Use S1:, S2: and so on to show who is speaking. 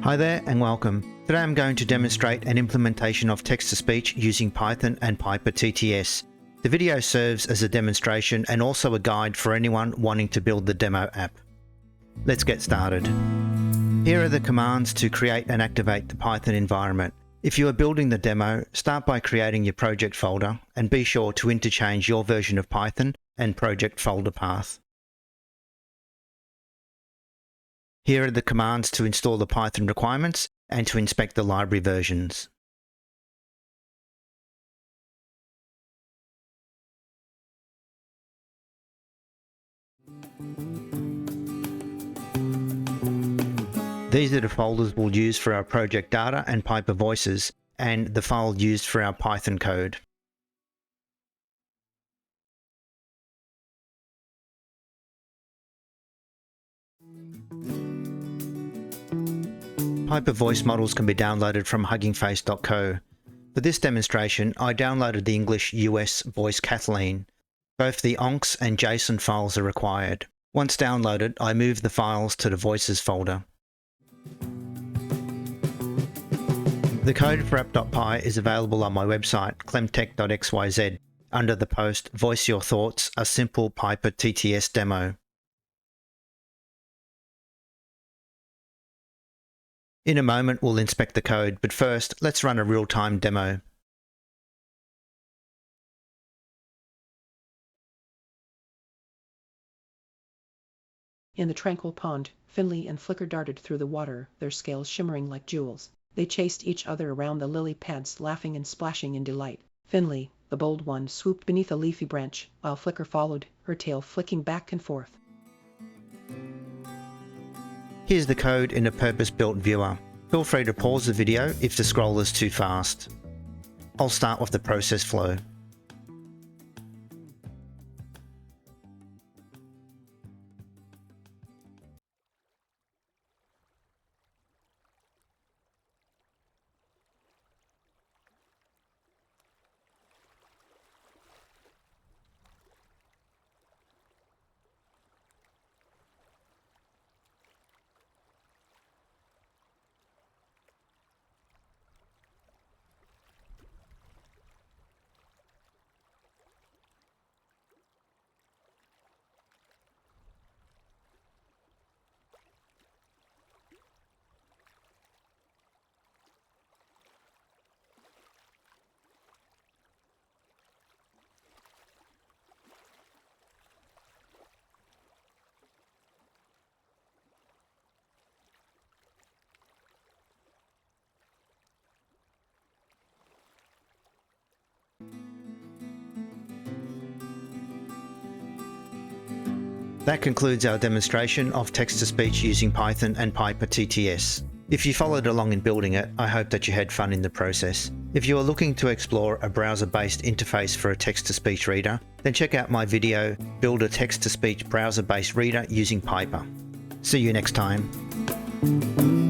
S1: Hi there and welcome. Today I'm going to demonstrate an implementation of text-to-speech using Python and PIPER TTS. The video serves as a demonstration and also a guide for anyone wanting to build the demo app. Let's get started. Here are the commands to create and activate the Python environment. If you are building the demo, start by creating your project folder and be sure to interchange your version of Python and project folder path. Here are the commands to install the Python requirements and to inspect the library versions. These are the folders we'll use for our project data and PIPER voices, and the file used for our Python code. PIPER voice models can be downloaded from huggingface.co. For this demonstration, I downloaded the English US voice Kathleen. Both the ONCS and JSON files are required. Once downloaded, I move the files to the voices folder. The code for app.py is available on my website, clemtech.xyz, under the post Voice Your Thoughts, a simple PIPER TTS demo. In a moment, we'll inspect the code, but first, let's run a real-time demo.
S2: In the tranquil pond, Finley and Flicker darted through the water, their scales shimmering like jewels. They chased each other around the lily pads, laughing and splashing in delight. Finley, the bold one, swooped beneath a leafy branch, while Flicker followed, her tail flicking back and forth.
S1: Here's the code in a purpose-built viewer. Feel free to pause the video if the scroll is too fast. I'll start with the process flow. That concludes our demonstration of text-to-speech using Python and PIPER TTS. If you followed along in building it, I hope that you had fun in the process. If you are looking to explore a browser-based interface for a text-to-speech reader, then check out my video, Build a Text-to-Speech Browser-Based Reader using PIPER. See you next time.